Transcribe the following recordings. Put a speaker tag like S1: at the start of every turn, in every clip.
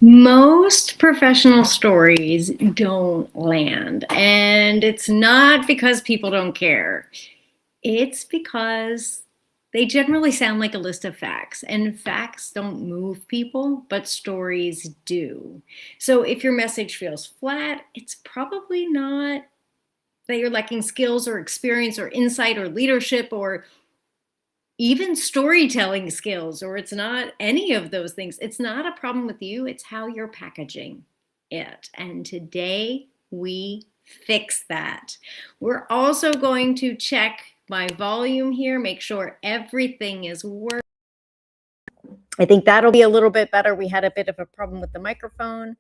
S1: Most professional stories don't land, and it's not because people don't care. It's because they generally sound like a list of facts, and facts don't move people, but stories do. So if your message feels flat, it's probably not that you're lacking skills or experience or insight or leadership or even storytelling skills, or it's not any of those things. It's not a problem with you, it's how you're packaging it. And today we fix that. We're also going to check my volume here, make sure everything is working. I think that'll be a little bit better. We had a bit of a problem with the microphone.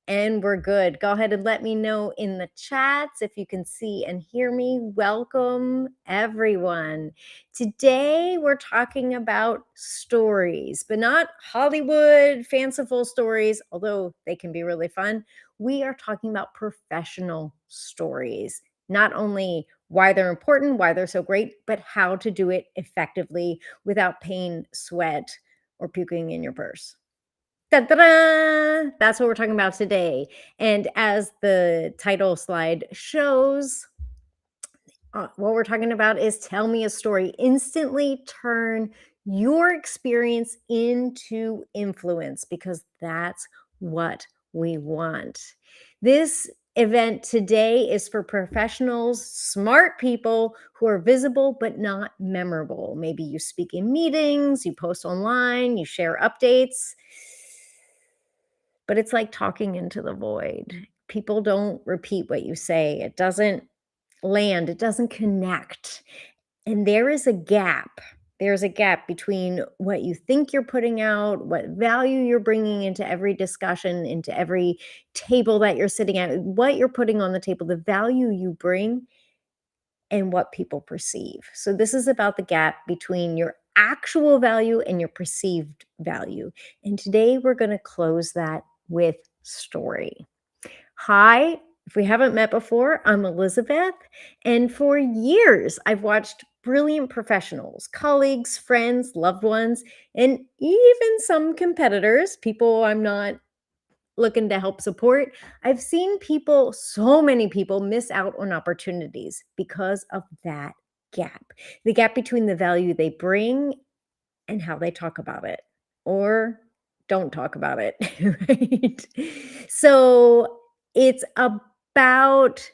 S1: And we're good. Go ahead and let me know in the chats if you can see and hear me. Welcome, everyone. Today, we're talking about stories, but not Hollywood fanciful stories, although they can be really fun. We are talking about professional stories, not only why they're important, why they're so great, but how to do it effectively without pain, sweat, or puking in your purse. Da-da-da! That's what we're talking about today. And as the title slide shows, what we're talking about is tell me a story. Instantly turn your experience into influence because that's what we want. This event today is for professionals, smart people who are visible but not memorable. Maybe you speak in meetings, you post online, you share updates, but it's like talking into the void. People don't repeat what you say. It doesn't land, it doesn't connect. And there is a gap. There's a gap between what you think you're putting out, what value you're bringing into every discussion, into every table that you're sitting at, what you're putting on the table, the value you bring, and what people perceive. So, this is about the gap between your actual value and your perceived value. And today we're going to close that with story. Hi, if we haven't met before, I'm Elizabeth. And for years, I've watched brilliant professionals, colleagues, friends, loved ones, and even some competitors, people I'm not looking to help support. I've seen people, so many people, miss out on opportunities because of that gap. The gap between the value they bring and how they talk about it or don't talk about it, right? So it's about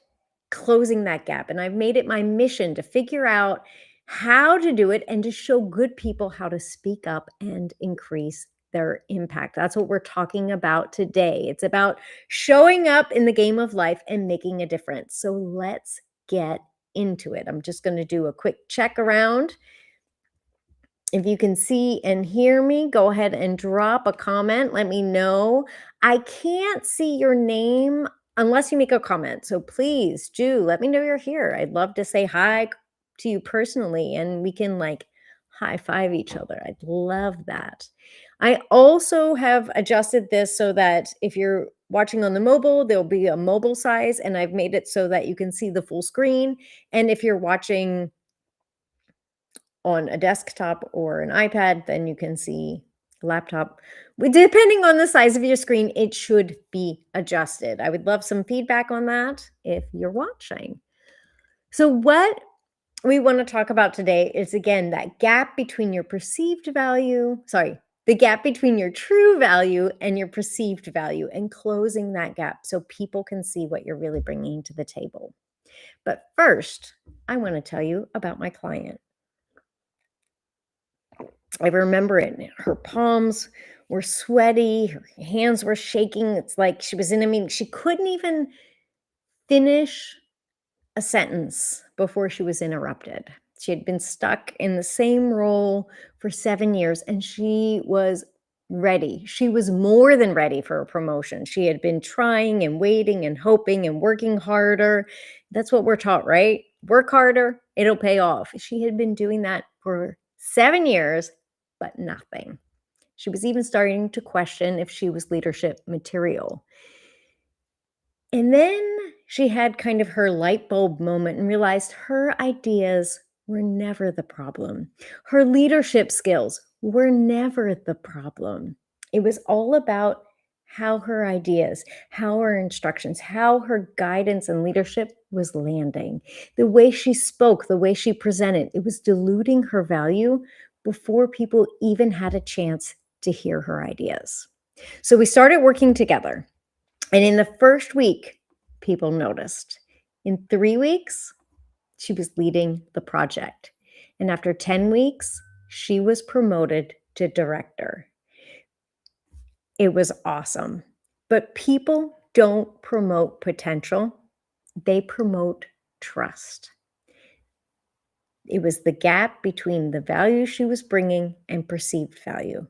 S1: closing that gap. And I've made it my mission to figure out how to do it and to show good people how to speak up and increase their impact. That's what we're talking about today. It's about showing up in the game of life and making a difference. So let's get into it. I'm just going to do a quick check around. If you can see and hear me, go ahead and drop a comment. Let me know. I can't see your name unless you make a comment. So please do let me know you're here. I'd love to say hi to you personally and we can like high five each other. I'd love that. I also have adjusted this so that if you're watching on the mobile, there'll be a mobile size and I've made it so that you can see the full screen. And if you're watching on a desktop or an iPad, then you can see laptop. Depending on the size of your screen, it should be adjusted. I would love some feedback on that if you're watching. So what we want to talk about today is, again, that gap between your perceived value, the gap between your true value and your perceived value and closing that gap so people can see what you're really bringing to the table. But first, I want to tell you about my client. I remember it. Her palms were sweaty, her hands were shaking. It's like she was in a meeting. She couldn't even finish a sentence before she was interrupted. She had been stuck in the same role for 7 years and she was ready. She was more than ready for a promotion. She had been trying and waiting and hoping and working harder. That's what we're taught, right? Work harder, it'll pay off. She had been doing that for 7 years, but nothing. She was even starting to question if she was leadership material. And then she had kind of her light bulb moment and realized her ideas were never the problem. Her leadership skills were never the problem. It was all about how her ideas, how her instructions, how her guidance and leadership was landing. The way she spoke, the way she presented, it was diluting her value before people even had a chance to hear her ideas. So we started working together. And in the first week, people noticed. In 3 weeks, she was leading the project. And after 10 weeks, she was promoted to director. It was awesome. But people don't promote potential, they promote trust. It was the gap between the value she was bringing and perceived value.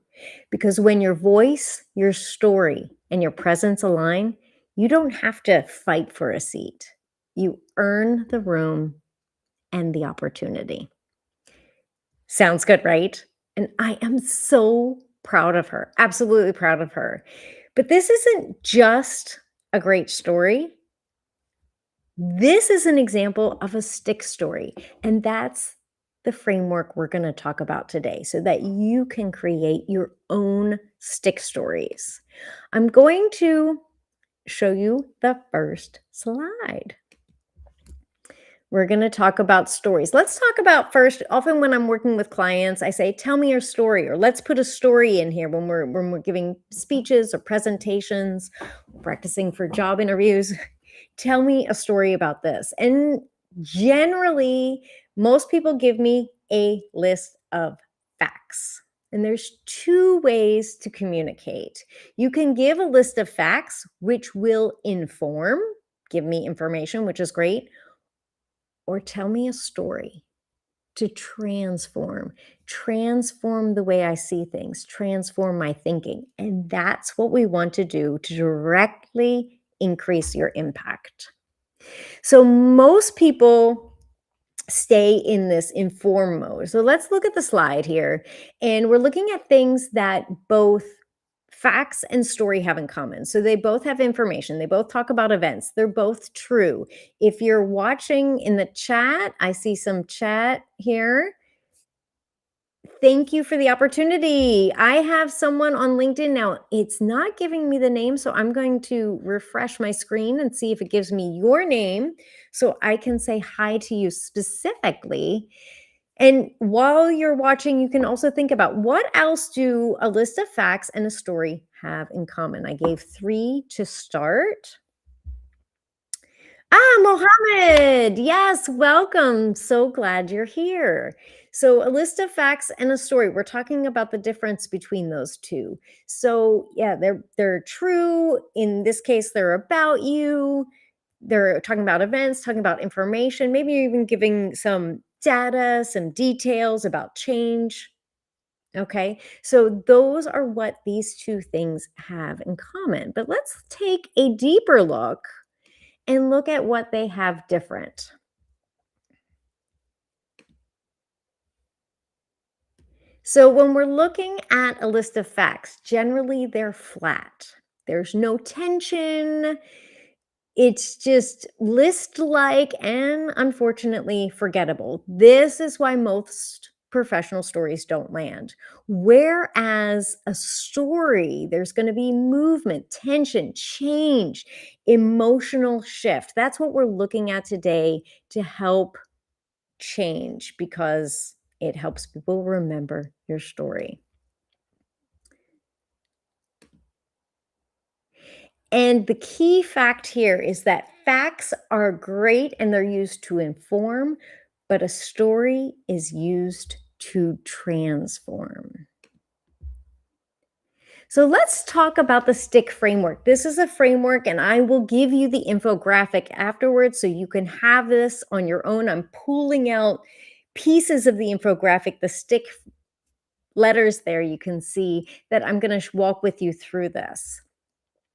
S1: Because when your voice, your story, and your presence align, you don't have to fight for a seat. You earn the room and the opportunity. Sounds good, right? And I am so proud of her, absolutely proud of her. But this isn't just a great story. This is an example of a stick story, and that's the framework we're going to talk about today so that you can create your own stick stories. I'm going to show you the first slide. We're going to talk about stories. Let's talk about first. Often when I'm working with clients, I say, tell me your story, or let's put a story in here when we're giving speeches or presentations, practicing for job interviews. Tell me a story about this. And generally, most people give me a list of facts. And there's two ways to communicate. You can give a list of facts, which will inform, give me information, which is great, or tell me a story to transform the way I see things, transform my thinking. And that's what we want to do to directly increase your impact. So most people stay in this inform mode. So let's look at the slide here. And we're looking at things that both facts and story have in common. So they both have information. They both talk about events. They're both true. If you're watching in the chat, I see some chat here. Thank you for the opportunity. I have someone on LinkedIn now. It's not giving me the name, so I'm going to refresh my screen and see if it gives me your name so I can say hi to you specifically. And while you're watching, you can also think about what else do a list of facts and a story have in common. I gave 3 to start. Mohammed. Yes, welcome. So glad you're here. So, a list of facts and a story. We're talking about the difference between those two. So, yeah, they're true. In this case, they're about you. They're talking about events, talking about information, maybe even giving some data, some details about change. Okay. So, those are what these two things have in common. But let's take a deeper look and look at what they have different. So when we're looking at a list of facts, generally they're flat. There's no tension. It's just list like and unfortunately forgettable. This is why most professional stories don't land. Whereas a story, there's going to be movement, tension, change, emotional shift. That's what we're looking at today to help change because it helps people remember your story. And the key fact here is that facts are great and they're used to inform, but a story is used to transform. So let's talk about the stick framework. This is a framework, and I will give you the infographic afterwards so you can have this on your own. I'm pulling out pieces of the infographic, the stick letters there. You can see that I'm going to walk with you through this.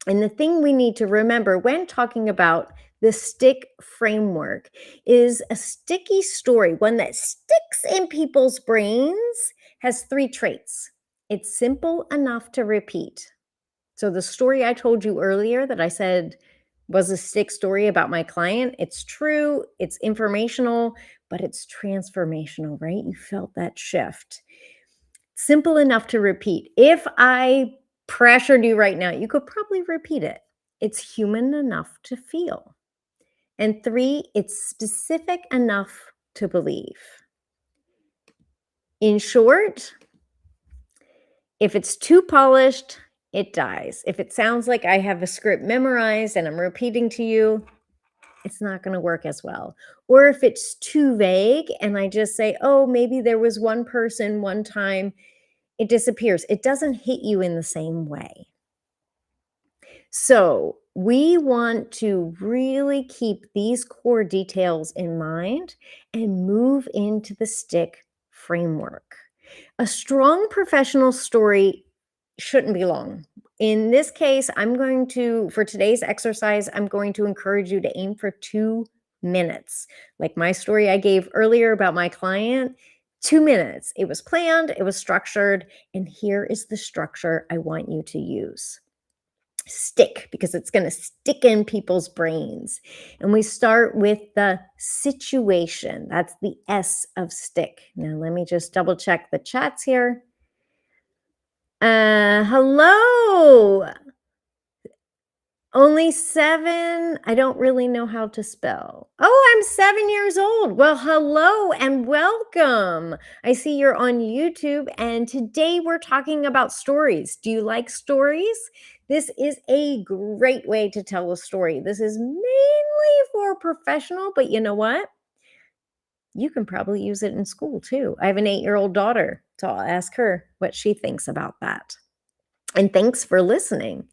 S1: And the thing we need to remember when talking about the stick framework is a sticky story, one that sticks in people's brains, has 3 traits. It's simple enough to repeat. So the story I told you earlier that I said was a stick story about my client, it's true, it's informational, but it's transformational, right? You felt that shift. Simple enough to repeat. If I pressured you right now, you could probably repeat it. It's human enough to feel. And 3, it's specific enough to believe. In short, if it's too polished, it dies. If it sounds like I have a script memorized and I'm repeating to you, it's not going to work as well. Or if it's too vague and I just say, oh, maybe there was one person one time, it disappears. It doesn't hit you in the same way. So we want to really keep these core details in mind and move into the stick framework. A strong professional story shouldn't be long. In this case, for today's exercise, I'm going to encourage you to aim for 2 minutes. Like my story I gave earlier about my client, 2 minutes. It was planned, it was structured, and here is the structure I want you to use. Stick, because it's going to stick in people's brains. And we start with the situation. That's the S of stick. Now, let me just double check the chats here. Hello. Only 7. I don't really know how to spell. Oh, I'm 7 years old. Well, hello and welcome. I see you're on YouTube, and today we're talking about stories. Do you like stories? This is a great way to tell a story. This is mainly for professional, but you know what? You can probably use it in school too. I have an 8-year-old daughter, so I'll ask her what she thinks about that. And thanks for listening.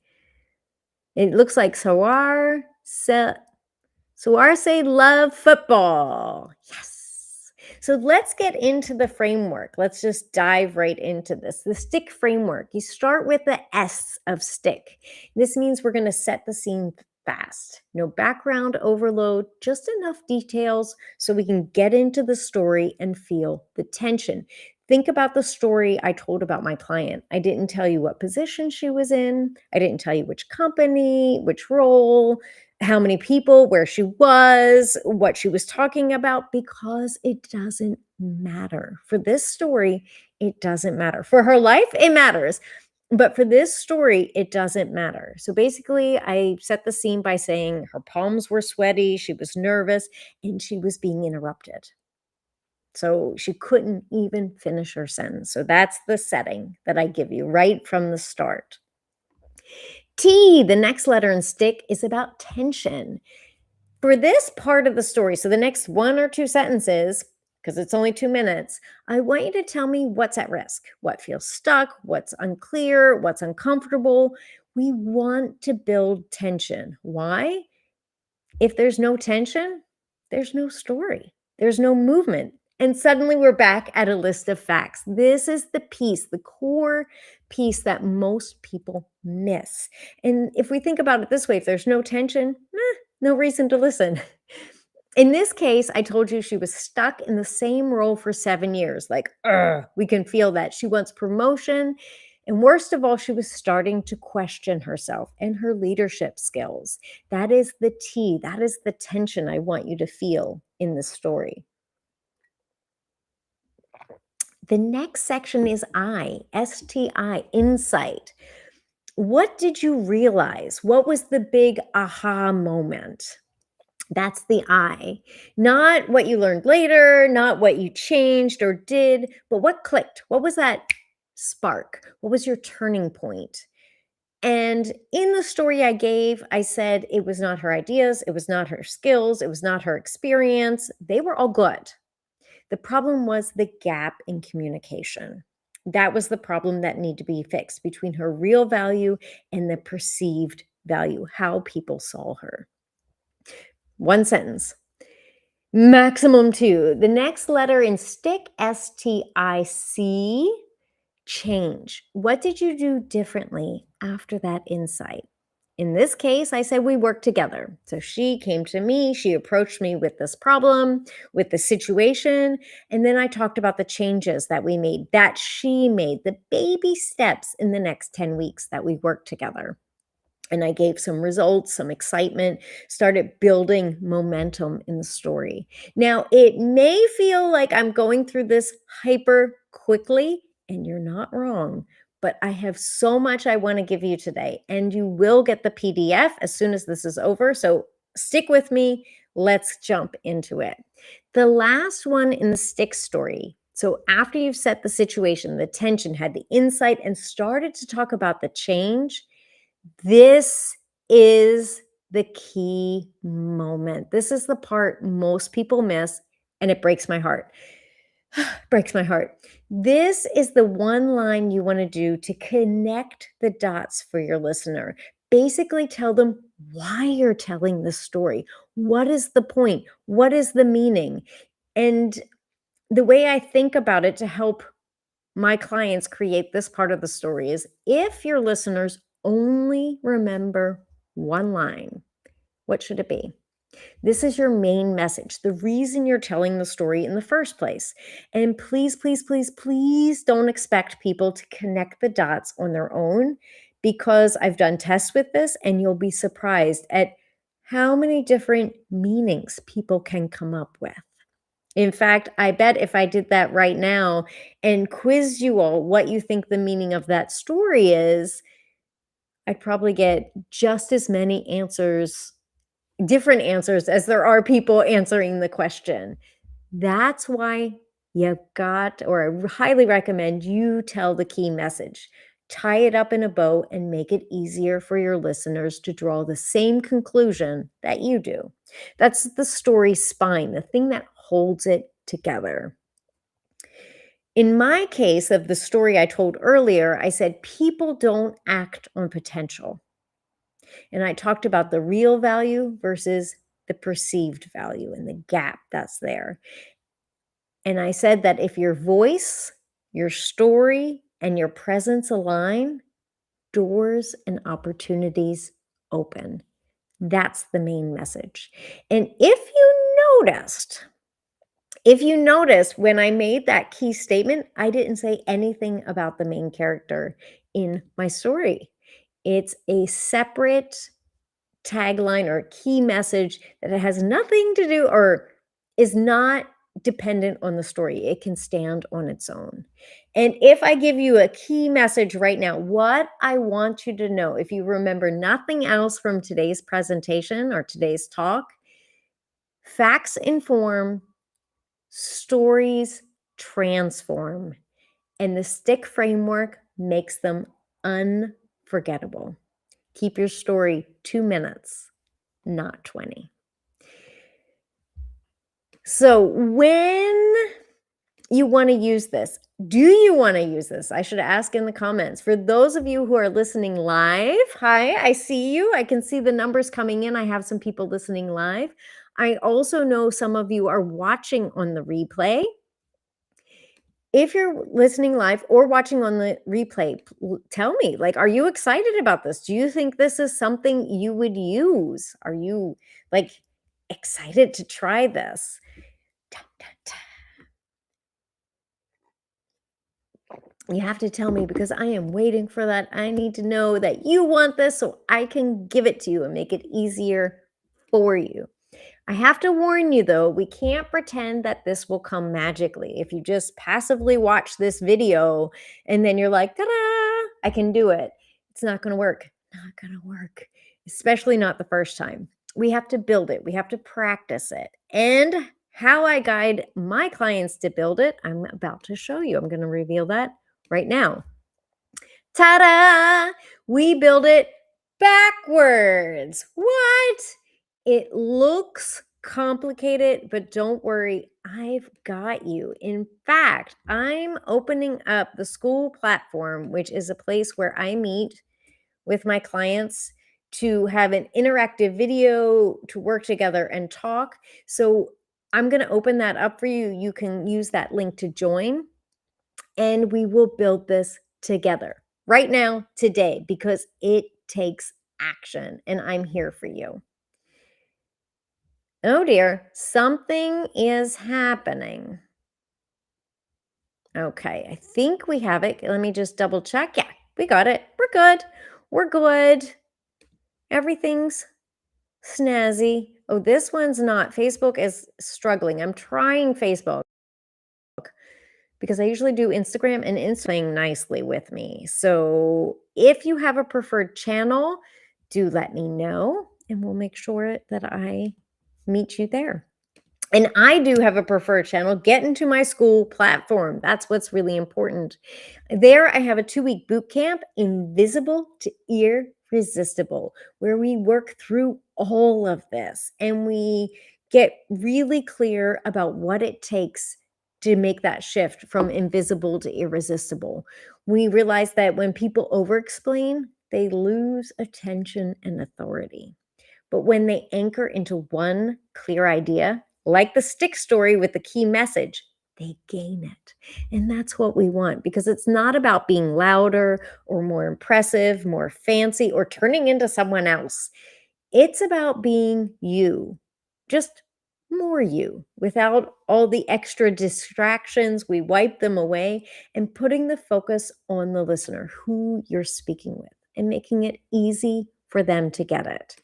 S1: It looks like Sawar say love football. Yes. So let's get into the framework. Let's just dive right into this. The stick framework. You start with the S of stick. This means we're going to set the scene fast. No background overload, just enough details so we can get into the story and feel the tension. Think about the story I told about my client. I didn't tell you what position she was in. I didn't tell you which company, which role, how many people, where she was, what she was talking about, because it doesn't matter. For this story, it doesn't matter. For her life, it matters. But for this story, it doesn't matter. So basically, I set the scene by saying her palms were sweaty, she was nervous, and she was being interrupted. So she couldn't even finish her sentence. So that's the setting that I give you right from the start. T, the next letter in stick, is about tension. For this part of the story, so the next 1 or 2 sentences, because it's only 2 minutes, I want you to tell me what's at risk, what feels stuck, what's unclear, what's uncomfortable. We want to build tension. Why? If there's no tension, there's no story, there's no movement. And suddenly we're back at a list of facts. This is the piece, the core piece that most people miss. And if we think about it this way, if there's no tension, no reason to listen. In this case, I told you she was stuck in the same role for 7 years. Like, we can feel that. She wants promotion. And worst of all, she was starting to question herself and her leadership skills. That is the T. That is the tension I want you to feel in the story. The next section is I, STI, insight. What did you realize? What was the big aha moment? That's the I. Not what you learned later, not what you changed or did, but what clicked? What was that spark? What was your turning point? And in the story I gave, I said it was not her ideas, it was not her skills, it was not her experience. They were all good. The problem was the gap in communication. That was the problem that needed to be fixed between her real value and the perceived value, how people saw her. 1 sentence. Maximum 2. The next letter in stick, STIC, change. What did you do differently after that insight? In this case, I said we worked together. So she came to me, she approached me with this problem, with the situation, and then I talked about the changes that we made, that she made, the baby steps in the next 10 weeks that we worked together. And I gave some results, some excitement, started building momentum in the story. Now, it may feel like I'm going through this hyper quickly, and you're not wrong, but I have so much I want to give you today, and you will get the PDF as soon as this is over. So stick with me. Let's jump into it. The last one in the stick story. So after you've set the situation, the tension, had the insight, and started to talk about the change, this is the key moment. This is the part most people miss, and it breaks my heart. Breaks my heart. This is the one line you want to do to connect the dots for your listener. Basically, tell them why you're telling the story. What is the point? What is the meaning? And the way I think about it to help my clients create this part of the story is if your listeners only remember one line, what should it be? This is your main message, the reason you're telling the story in the first place. And please, please, please, please don't expect people to connect the dots on their own, because I've done tests with this and you'll be surprised at how many different meanings people can come up with. In fact, I bet if I did that right now and quizzed you all what you think the meaning of that story is, I'd probably get just as many answers, different answers, as there are people answering the question. That's why I highly recommend you tell the key message. Tie it up in a bow and make it easier for your listeners to draw the same conclusion that you do. That's the story spine, the thing that holds it together. In my case of the story I told earlier, I said people don't act on potential. And I talked about the real value versus the perceived value and the gap that's there. And I said that if your voice, your story, and your presence align, doors and opportunities open. That's the main message. And if you noticed when I made that key statement, I didn't say anything about the main character in my story. It's a separate tagline or key message that it has nothing to do or is not dependent on the story. It can stand on its own. And if I give you a key message right now, what I want you to know, if you remember nothing else from today's presentation or today's talk, facts inform, stories transform, and the stick framework makes them unforgettable. Keep your story 2 minutes, not 20. So when you want to use this, do you want to use this? I should ask in the comments. For those of you who are listening live, hi, I see you. I can see the numbers coming in. I have some people listening live. I also know some of you are watching on the replay. If you're listening live or watching on the replay, tell me, like, are you excited about this? Do you think this is something you would use? Are you like excited to try this? Dun, dun, dun. You have to tell me, because I am waiting for that. I need to know that you want this so I can give it to you and make it easier for you. I have to warn you though, we can't pretend that this will come magically. If you just passively watch this video and then you're like, ta-da, I can do it. It's not going to work. Not going to work, especially not the first time. We have to build it. We have to practice it. And how I guide my clients to build it, I'm about to show you. I'm going to reveal that right now. Ta-da! We build it backwards. What? It looks complicated, but don't worry, I've got you. In fact, I'm opening up the Skool platform, which is a place where I meet with my clients to have an interactive video, to work together and talk. So I'm going to open that up for you. You can use that link to join, and we will build this together right now, today, because it takes action, and I'm here for you. Oh dear, something is happening. Okay, I think we have it. Let me just double check. Yeah, we got it. We're good. We're good. Everything's snazzy. Oh, this one's not. Facebook is struggling. I'm trying Facebook. because I usually do Instagram and Instagram nicely with me. So if you have a preferred channel, do let me know and we'll make sure that I meet you there. And I do have a preferred channel. Get into my Skool platform. That's what's really important. There, I have a 2-week boot camp, Invisible to Irresistible, where we work through all of this and we get really clear about what it takes to make that shift from invisible to irresistible. We realize that when people over explain, they lose attention and authority. But when they anchor into one clear idea, like the stick story with the key message, they gain it. And that's what we want because it's not about being louder or more impressive, more fancy, or turning into someone else. It's about being you, just more you, without all the extra distractions. We wipe them away and putting the focus on the listener, who you're speaking with, and making it easy for them to get it.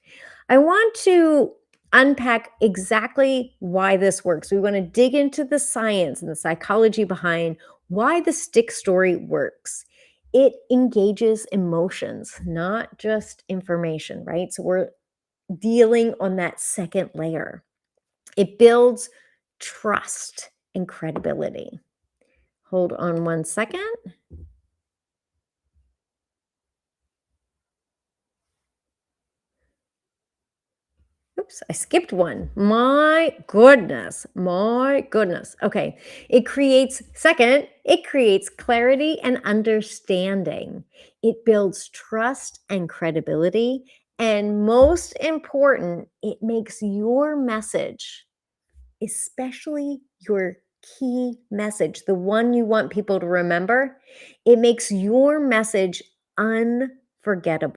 S1: I want to unpack exactly why this works. We want to dig into the science and the psychology behind why the stick story works. It engages emotions, not just information, right? So we're dealing on that second layer. It builds trust and credibility. Hold on one second. Oops, I skipped one. My goodness. My goodness. Okay. It creates clarity and understanding. It builds trust and credibility. And most important, it makes your message, especially your key message, the one you want people to remember, it makes your message unforgettable.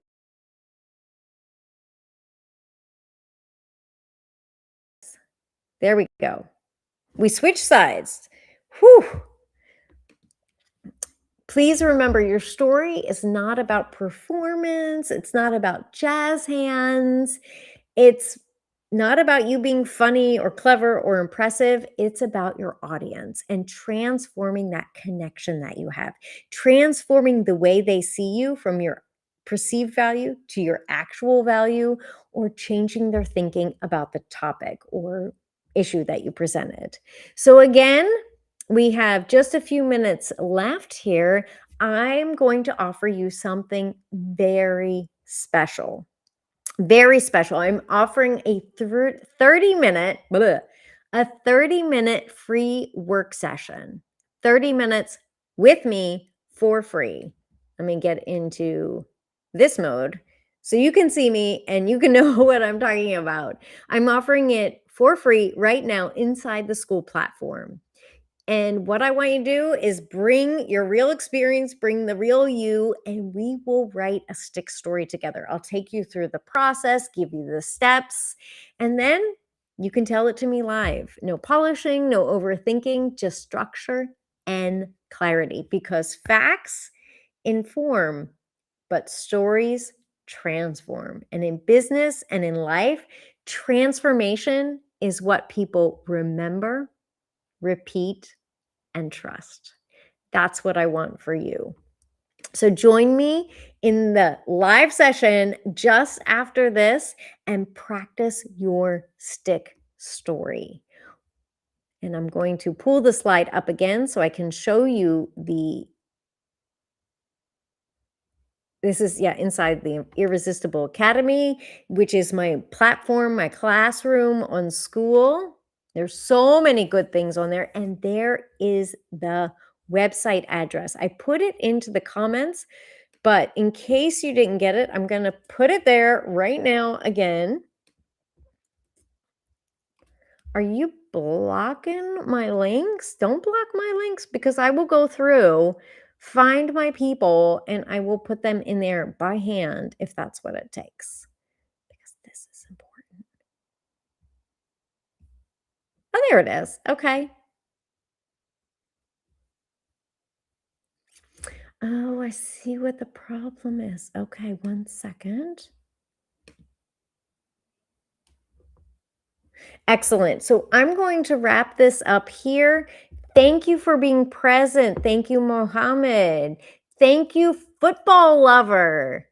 S1: There we go. We switch sides. Whew. Please remember your story is not about performance. It's not about jazz hands. It's not about you being funny or clever or impressive. It's about your audience and transforming that connection that you have, transforming the way they see you from your perceived value to your actual value, or changing their thinking about the topic or issue that you presented. So, again, we have just a few minutes left here. I'm going to offer you something very special. Very special. I'm offering a 30-minute, a 30-minute free work session. 30 minutes with me for free. Let me get into this mode so you can see me and you can know what I'm talking about. I'm offering it for free right now inside the Skool platform. And what I want you to do is bring your real experience, bring the real you, and we will write a stick story together. I'll take you through the process, give you the steps, and then you can tell it to me live. No polishing, no overthinking, just structure and clarity because facts inform, but stories transform. And in business and in life, transformation is what people remember, repeat, and trust. That's what I want for you. So join me in the live session just after this and practice your stick story. And I'm going to pull the slide up again so I can show you this is, yeah, inside the Irresistible Academy, which is my platform, my classroom on Skool. There's so many good things on there. And there is the website address. I put it into the comments, but in case you didn't get it, I'm going to put it there right now again. Are you blocking my links? Don't block my links because I will go through, find my people, and I will put them in there by hand if that's what it takes. Because this is important. Oh, there it is. Okay. Oh, I see what the problem is. Okay, one second. Excellent. So I'm going to wrap this up here. Thank you for being present. Thank you, Mohammed. Thank you, football lover.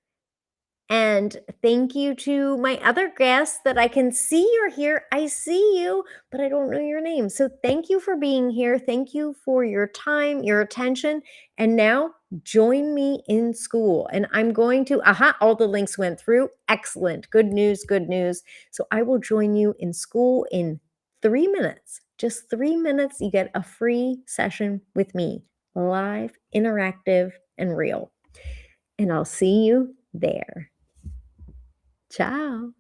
S1: And thank you to my other guests that I can see you're here. I see you, but I don't know your name. So thank you for being here. Thank you for your time, your attention. And now join me in Skool. And I'm going to, all the links went through. Excellent. Good news, good news. So I will join you in Skool in 3 minutes. Just 3 minutes. You get a free session with me, live, interactive, and real. And I'll see you there. Ciao.